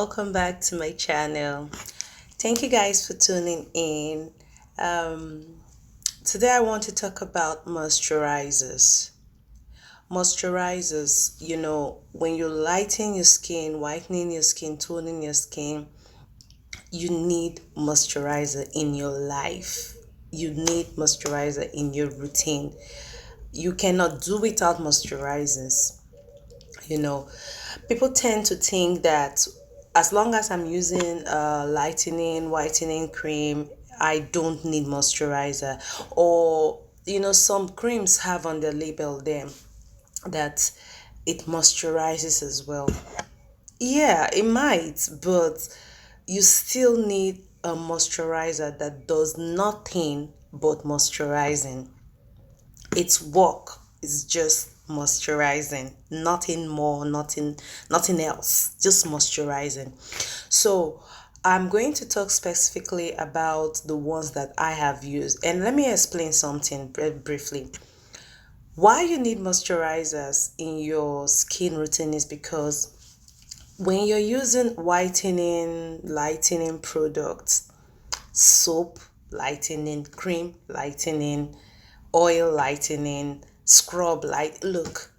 welcome back to my channel. Thank you guys for tuning in. Today I want to talk about moisturizers. Moisturizers, when you're lightening your skin, whitening your skin, toning your skin, you need moisturizer in your life. You need moisturizer in your routine. You cannot do without moisturizers. You know, People tend to think that as long as I'm using lightening, whitening cream, I don't need moisturizer. Or, some creams have on the label them that it moisturizes as well. Yeah, it might, but you still need a moisturizer that does nothing but moisturizing. Its work is just moisturizing, nothing more, nothing else, just moisturizing. So I'm going to talk specifically about the ones that I have used, and let me explain something briefly. Why you need moisturizers in your skin routine is because when you're using whitening, lightening products, soap lightening, cream lightening, oil lightening, scrub light, look,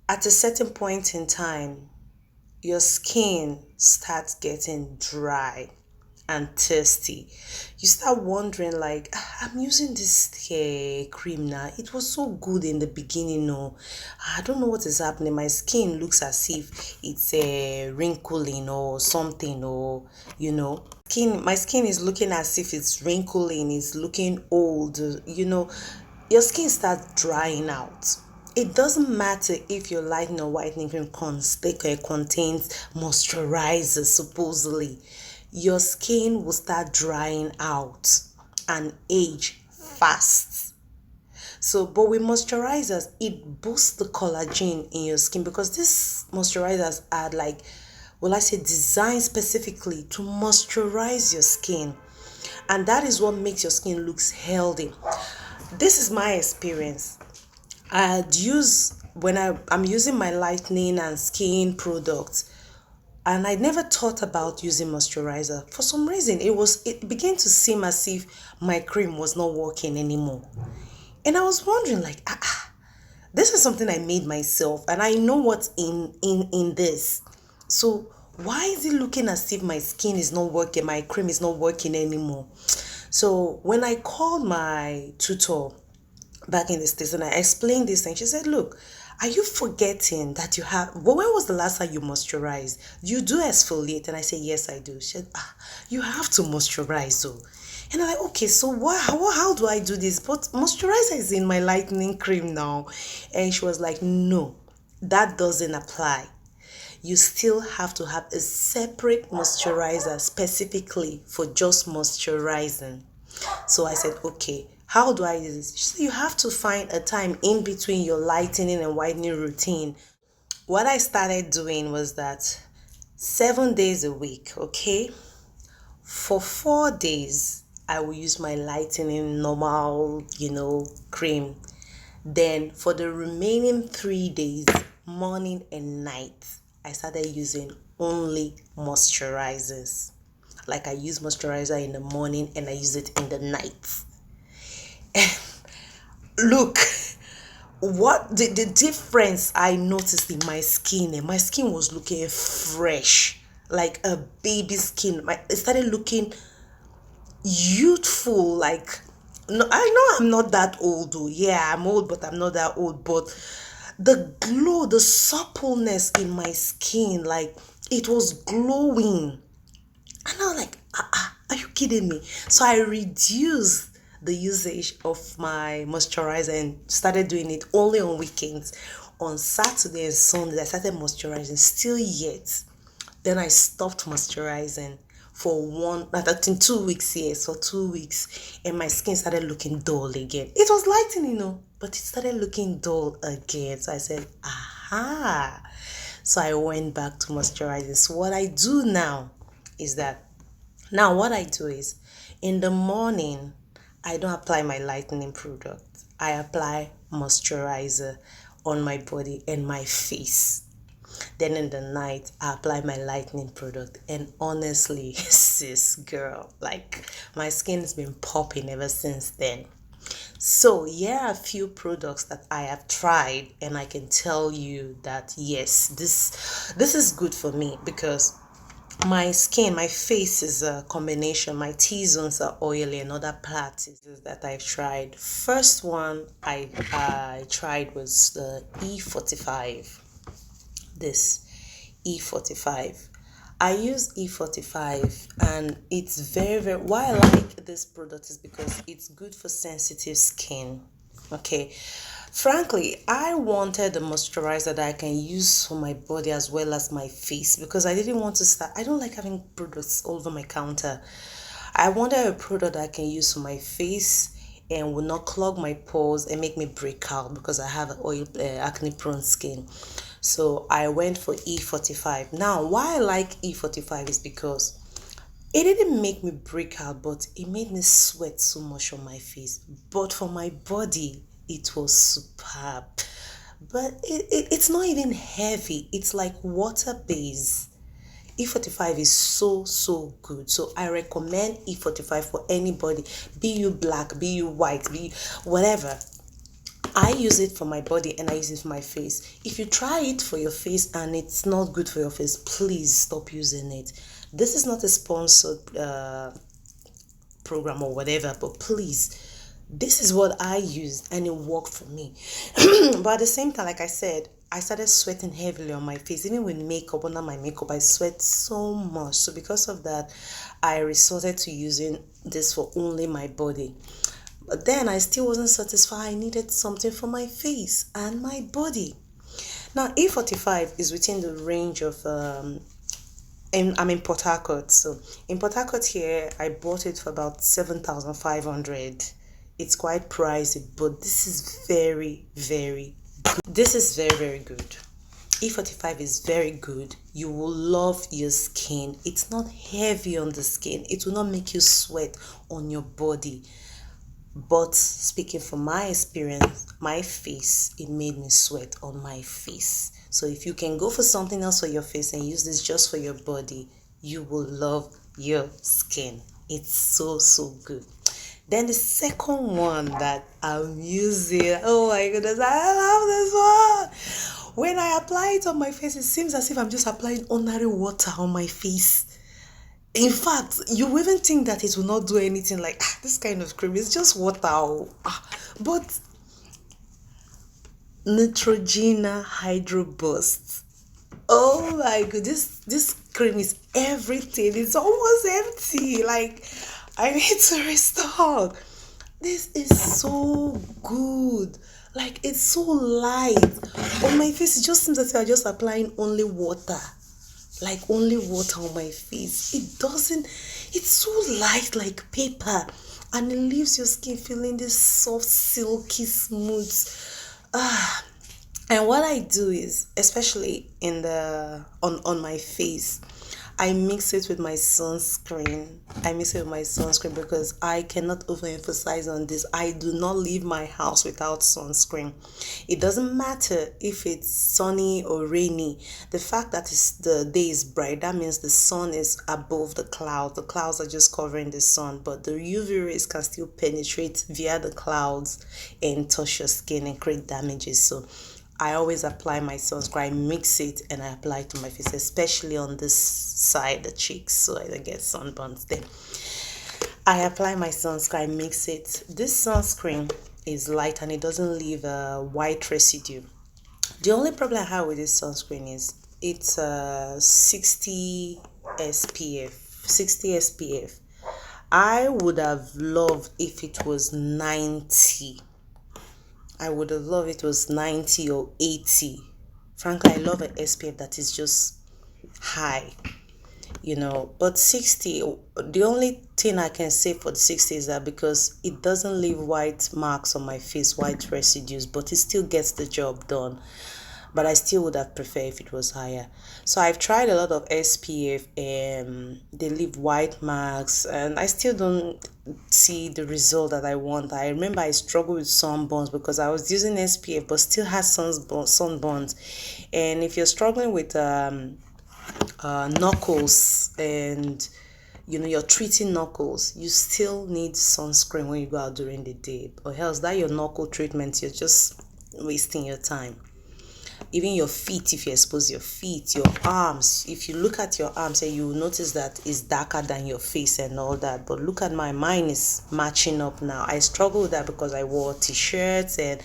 at a certain point in time, your skin starts getting dry and thirsty. You start wondering, like, I'm using this cream now. It was so good in the beginning. No, I don't know what is happening. My skin looks as if it's wrinkling or something, or my skin is looking as if it's wrinkling. It's looking old. Your skin starts drying out. It doesn't matter if your lightening or whitening cream contains moisturizer, supposedly. Your skin will start drying out and age fast. So, but with moisturizers, it boosts the collagen in your skin because these moisturizers are like, designed specifically to moisturize your skin. And that is what makes your skin looks healthy. This is my experience. I'm using my lightening and skin products, and I never thought about using moisturizer. For some reason, it began to seem as if my cream was not working anymore. And I was wondering, like, this is something I made myself, and I know what's in this. So why is it looking as if my skin is not working, my cream is not working anymore? So when I called my tutor back in the States and I explained this thing, she said, look, are you forgetting that you have, well, when was the last time you moisturized? You do exfoliate? And I said, yes, I do. She said, you have to moisturize though. And I'm like, okay, so how do I do this? But moisturizer is in my lightening cream now. And she was like, no, that doesn't apply. You still have to have a separate moisturizer specifically for just moisturizing. So I said, okay, how do I do this? She said, you have to find a time in between your lightening and whitening routine. What I started doing was that 7 days a week, okay? For 4 days, I will use my lightening normal, cream. Then for the remaining 3 days, morning and night, I started using only moisturizers. Like I use moisturizer in the morning and I use it in the night. Look, what the difference I noticed in my skin, and my skin was looking fresh, like a baby skin. It started looking youthful, like, no, I know I'm not that old though. Yeah, I'm old, but I'm not that old. But the glow, the suppleness in my skin, like it was glowing. And I was like, are you kidding me? So I reduced the usage of my moisturizer and started doing it only on weekends. On Saturday and Sunday, I started moisturizing, still yet. Then I stopped moisturizing for I think 2 weeks, yes, for 2 weeks. And my skin started looking dull again. It was lightening, but it started looking dull again. So I said, aha. So I went back to moisturizing. So what I do now is that what I do is in the morning, I don't apply my lightening product. I apply moisturizer on my body and my face. Then in the night, I apply my lightening product. And honestly, sis, girl, like my skin has been popping ever since then. So, here are a few products that I have tried, and I can tell you that yes, this is good for me because my skin, my face is a combination. My T-zones are oily and other parts that I've tried. First one I tried was the E45. This E45. I use E45 and it's very why I like this product is because it's good for sensitive skin. Okay. Frankly, I wanted a moisturizer that I can use for my body as well as my face because I didn't want to start. I don't like having products all over my counter. I wanted a product that I can use for my face and will not clog my pores and make me break out because I have oil acne prone skin. So I went for E45. Now, why I like E45 is because it didn't make me break out, but it made me sweat so much on my face. But for my body, it was superb. But it's not even heavy. It's like water based. E45 is so good. So I recommend E45 for anybody, be you black, be you white, be whatever. I use it for my body and I use it for my face. If you try it for your face and it's not good for your face, please stop using it. This is not a sponsored program or whatever, but please, this is what I used and it worked for me. But at the same time, like I said, I started sweating heavily on my face. Even with makeup, under my makeup, I sweat so much. So because of that, I resorted to using this for only my body. But then I still wasn't satisfied. I needed something for my face and my body. Now, E45 is within the range of, and I'm in Port Harcourt. So in Port Harcourt here, I bought it for about 7,500. It's quite pricey, but this is very good. This is very good. E45 is very good. You will love your skin. It's not heavy on the skin. It will not make you sweat on your body. But speaking from my experience, my face, it made me sweat on my face. So if you can go for something else for your face and use this just for your body, you will love your skin. It's so good. Then the second one that I'm using, oh my goodness, I love this one. When I apply it on my face, it seems as if I'm just applying ordinary water on my face. In fact, you even think that it will not do anything, like this kind of cream is just water. But Neutrogena Hydro Boost. Oh my goodness, this cream is everything. It's almost empty. Like, I need to restock. This is so good. Like, it's so light. On my face, it just seems as if I'm just applying only water. Like only water on my face. It's so light like paper. And it leaves your skin feeling this soft, silky, smooth. And what I do is, especially on my face, I mix it with my sunscreen. Because I cannot overemphasize on this. I do not leave my house without sunscreen. It doesn't matter if it's sunny or rainy. The fact that the day is bright, that means the sun is above the clouds. The clouds are just covering the sun, but the UV rays can still penetrate via the clouds and touch your skin and create damages. So I always apply my sunscreen. I mix it and I apply it to my face, especially on this side, the cheeks, so I don't get sunburns then. I apply my sunscreen, I mix it. This sunscreen is light and it doesn't leave a white residue. The only problem I have with this sunscreen is it's 60 SPF. 60 SPF. I would have loved if it was 90. I would have loved it was 90 or 80. Frankly, I love an SPF that is just high, but 60, the only thing I can say for the 60 is that because it doesn't leave white marks on my face, white residues, but it still gets the job done. but I still would have preferred if it was higher. So I've tried a lot of SPF and they leave white marks, and I still don't see the result that I want. I remember I struggled with sunburns because I was using SPF but still had sunburns. And if you're struggling with knuckles, and you're treating knuckles, you still need sunscreen when you go out during the day, or else that your knuckle treatment, you're just wasting your time. Even your feet, if you expose your feet, your arms, if you look at your arms, and you will notice that it's darker than your face and all that. But look at mine is matching up now. I struggle with that because I wore t-shirts, and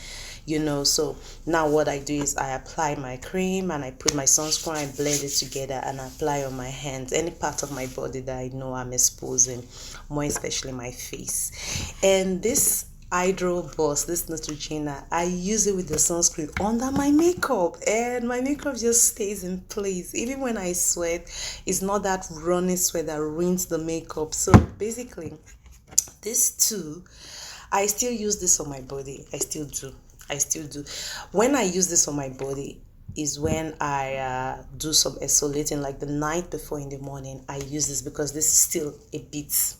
so now what I do is I apply my cream and I put my sunscreen, I blend it together and I apply on my hands, any part of my body that I know I'm exposing, more especially my face. And this Hydro Boss, this Neutrogena, I use it with the sunscreen under my makeup, and my makeup just stays in place. Even when I sweat, it's not that running sweat that ruins the makeup. So basically, these two, I still use this on my body. I still do. When I use this on my body is when I do some exfoliating, like the night before in the morning. I use this because this is still a bit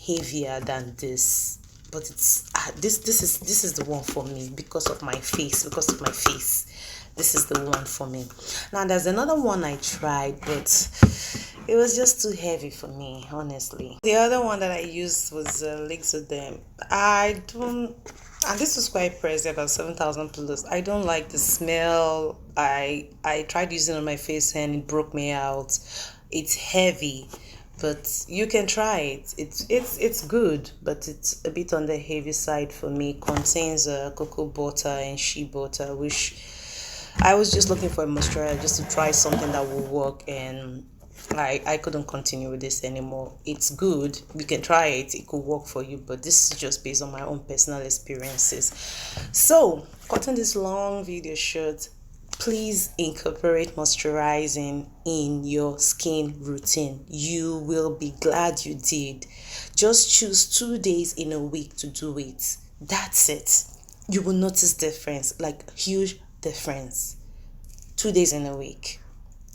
heavier than this, but it's this is the one for me because of my face. This is the one for me. Now there's another one I tried, but it was just too heavy for me, honestly. The other one that I used was Lixodem. And this was quite pricey, about 7,000 plus. I don't like the smell. I tried using it on my face and it broke me out. It's heavy, but you can try it. It's good, but it's a bit on the heavy side for me. It contains cocoa butter and shea butter, which I was just looking for a moisturizer just to try something that will work, and I couldn't continue with this anymore. It's good, you can try it, it could work for you, but this is just based on my own personal experiences. So cutting this long video short, please incorporate moisturizing in your skin routine. You will be glad you did. Just choose 2 days in a week to do it. That's it. You will notice difference, like huge difference. 2 days in a week,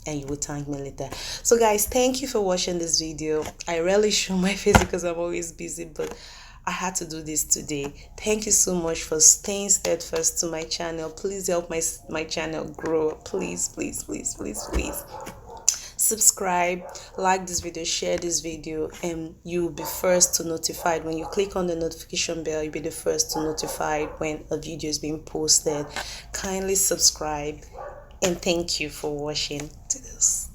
and you will thank me later. So guys, thank you for watching this video. I rarely show my face because I'm always busy, but I had to do this today. Thank you so much for staying steadfast to my channel. Please help my channel grow. Please subscribe, like this video, share this video, and you'll be first to notified. When you click on the notification bell, you'll be the first to notified when a video is being posted. Kindly subscribe, and thank you for watching to this.